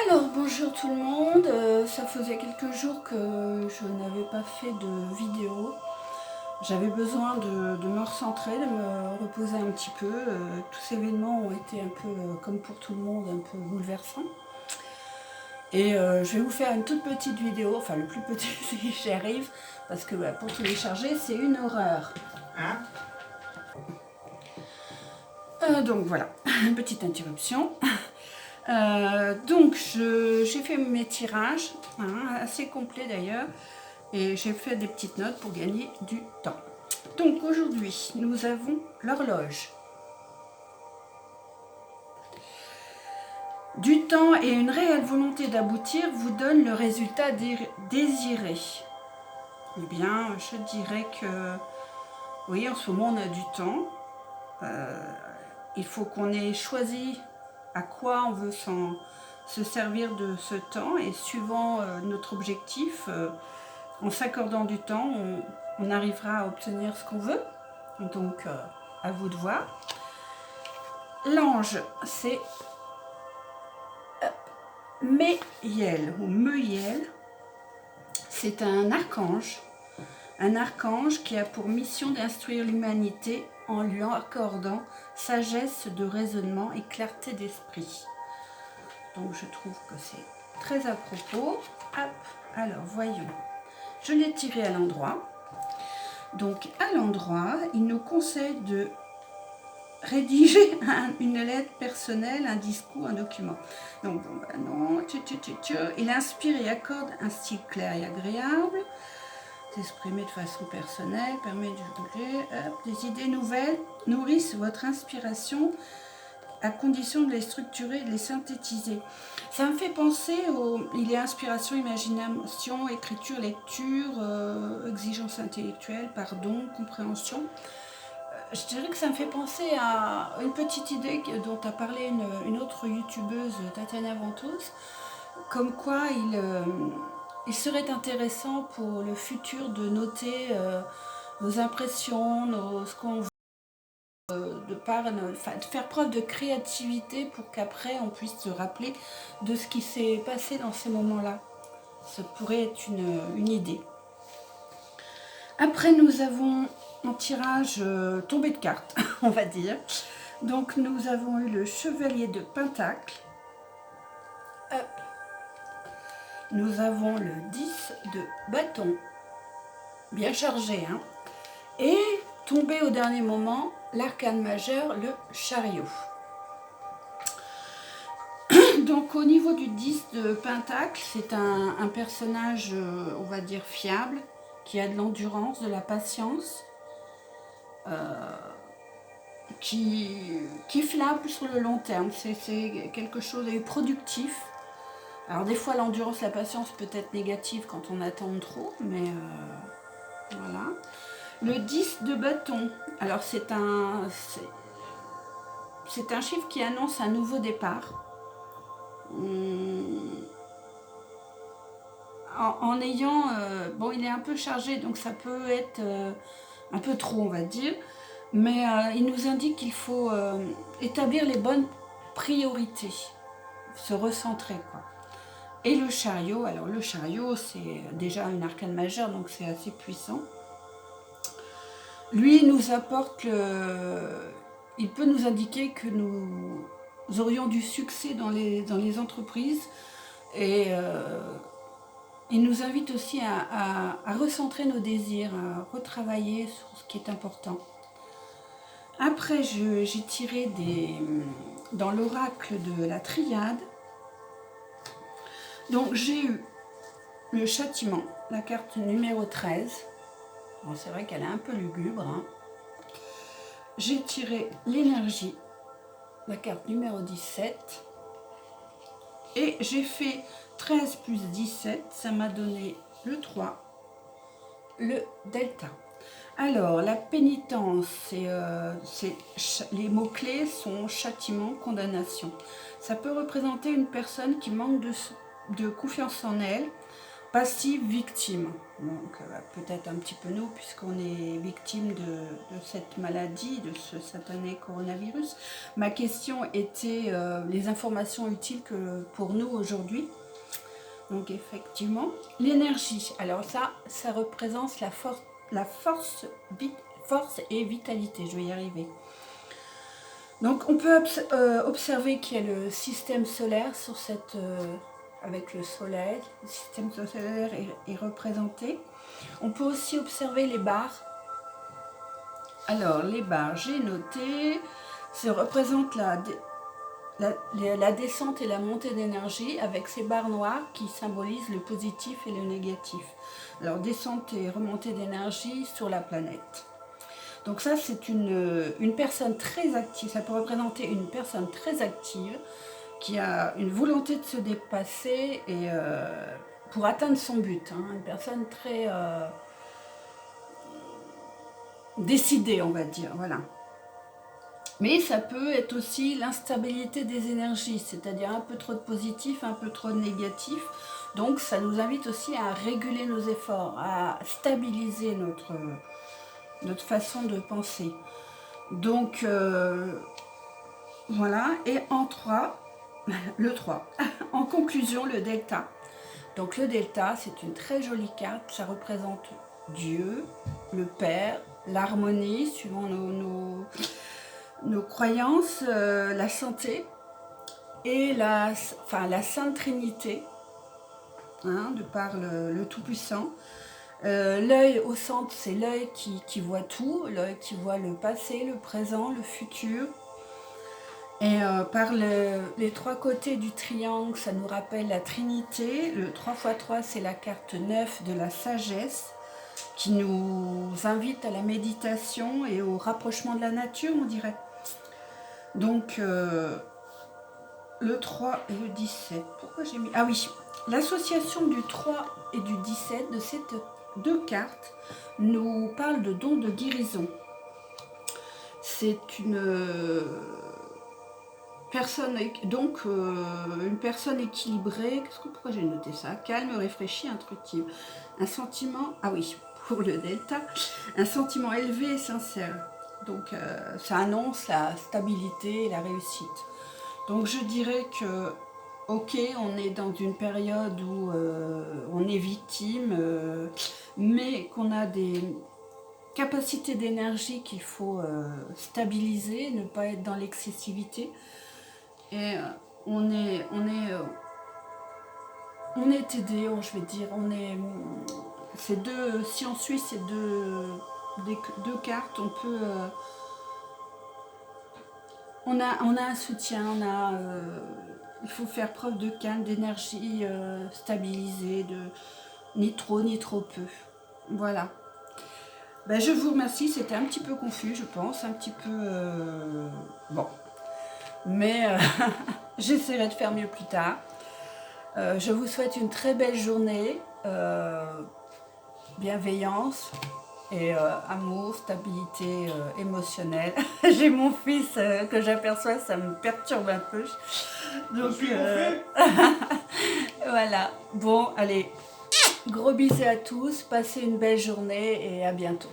Alors bonjour tout le monde, ça faisait quelques jours que je n'avais pas fait de vidéo. J'avais besoin de me recentrer, de me reposer un petit peu. Tous ces événements ont été un peu, comme pour tout le monde, un peu bouleversants. Et je vais vous faire une toute petite vidéo, enfin le plus petit si j'y arrive, parce que pour télécharger c'est une horreur. Hein donc voilà, une petite interruption. Donc j'ai fait mes tirages, assez complets d'ailleurs, et j'ai fait des petites notes pour gagner du temps. Donc aujourd'hui, nous avons l'horloge. Du temps et une réelle volonté d'aboutir vous donnent le résultat désiré. Eh bien, je dirais que, oui, en ce moment on a du temps. Il faut qu'on ait choisi à quoi on veut se servir de ce temps, et suivant notre objectif, en s'accordant du temps, on arrivera à obtenir ce qu'on veut. Donc, à vous de voir. L'ange, c'est Meiel ou Meuiel. C'est un archange qui a pour mission d'instruire l'humanité en lui accordant sagesse de raisonnement et clarté d'esprit. Donc je trouve que c'est très à propos. Hop, alors voyons. Je l'ai tiré à l'endroit. Donc à l'endroit, il nous conseille de rédiger une lettre personnelle, un discours, un document. Donc bon, bah non, il inspire et accorde un style clair et agréable. S'exprimer de façon personnelle permet de juger. Des idées nouvelles nourrissent votre inspiration à condition de les structurer et de les synthétiser. Ça me fait penser il y a inspiration, imagination, écriture, lecture, exigence intellectuelle, pardon, compréhension. Je dirais que ça me fait penser à une petite idée dont a parlé une autre youtubeuse, Tatiana Ventos, comme quoi il serait intéressant pour le futur de noter nos impressions, ce qu'on veut, de faire preuve de créativité pour qu'après on puisse se rappeler de ce qui s'est passé dans ces moments-là. Ça pourrait être une idée. Après, nous avons un tirage tombé de cartes, on va dire. Donc, nous avons eu le chevalier de Pentacle. Hop. Nous avons le 10 de bâton, bien chargé, hein. Et tombé au dernier moment, l'arcane majeur, le chariot. Donc au niveau du 10 de Pentacle, c'est un personnage, on va dire, fiable, qui a de l'endurance, de la patience, qui est fiable sur le long terme. C'est quelque chose de productif. Alors des fois l'endurance, la patience peut être négative quand on attend trop, mais voilà. Le 10 de bâton, alors c'est un chiffre qui annonce un nouveau départ. En ayant, bon, il est un peu chargé, donc ça peut être un peu trop, on va dire, mais il nous indique qu'il faut établir les bonnes priorités, se recentrer, quoi. Et le chariot, alors le chariot, c'est déjà une arcane majeure, donc c'est assez puissant. Lui, il nous apporte il peut nous indiquer que nous aurions du succès dans les entreprises, et il nous invite aussi à recentrer nos désirs, à retravailler sur ce qui est important. Après, j'ai tiré dans l'oracle de la triade. Donc j'ai eu le châtiment, la carte numéro 13. Bon, c'est vrai qu'elle est un peu lugubre, hein. J'ai tiré l'énergie, la carte numéro 17. Et j'ai fait 13 plus 17, ça m'a donné le 3, le delta. Alors, la pénitence, les mots-clés sont châtiment, condamnation. Ça peut représenter une personne qui manque de confiance en elle, passive victime. Donc peut-être un petit peu nous, puisqu'on est victime de cette maladie, de ce satané coronavirus. Ma question était les informations utiles pour nous aujourd'hui. Donc effectivement, l'énergie. Alors ça représente la force et vitalité. Je vais y arriver. Donc on peut observer qu'il y a le système solaire sur cette, avec le soleil. Le système solaire est représenté. On peut aussi observer les barres. Alors les barres, j'ai noté, ça représente la descente et la montée d'énergie avec ces barres noires qui symbolisent le positif et le négatif. Alors descente et remontée d'énergie sur la planète. Donc ça, c'est une personne très active, ça peut représenter une personne très active qui a une volonté de se dépasser et pour atteindre son but. Hein, une personne très décidée, on va dire, voilà. Mais ça peut être aussi l'instabilité des énergies, c'est-à-dire un peu trop de positif, un peu trop de négatif. Donc ça nous invite aussi à réguler nos efforts, à stabiliser notre façon de penser. Donc voilà, et en 3, le 3. En conclusion, le delta. Donc le delta, c'est une très jolie carte, ça représente Dieu, le Père, l'harmonie, suivant nos croyances, la santé et la Sainte Trinité, hein, de par le Tout-Puissant. L'œil au centre, c'est l'œil qui voit tout, l'œil qui voit le passé, le présent, le futur. Et par les trois côtés du triangle, ça nous rappelle la Trinité. Le 3x3, c'est la carte 9 de la sagesse qui nous invite à la méditation et au rapprochement de la nature, on dirait. Donc, le 3 et le 17. Pourquoi j'ai mis... Ah oui, l'association du 3 et du 17 de ces deux cartes nous parle de dons de guérison. C'est une personne, donc une personne équilibrée. Pourquoi j'ai noté ça? Calme, réfléchie, intuitive. Un sentiment, ah oui, pour le delta, un sentiment élevé et sincère. Donc ça annonce la stabilité et la réussite. Donc je dirais que, ok, on est dans une période où on est victime, mais qu'on a des capacités d'énergie qu'il faut stabiliser, ne pas être dans l'excessivité. Et on est aidé, je vais dire, si on suit ces deux cartes, on peut... on a un soutien, il faut faire preuve de calme, d'énergie stabilisée, ni trop peu. Voilà. Ben, je vous remercie, c'était un petit peu confus, je pense, un petit peu... bon. Mais j'essaierai de faire mieux plus tard. Je vous souhaite une très belle journée, bienveillance et amour, stabilité émotionnelle. J'ai mon fils que j'aperçois, ça me perturbe un peu. Donc voilà. Bon, allez, gros bisous à tous, passez une belle journée et à bientôt.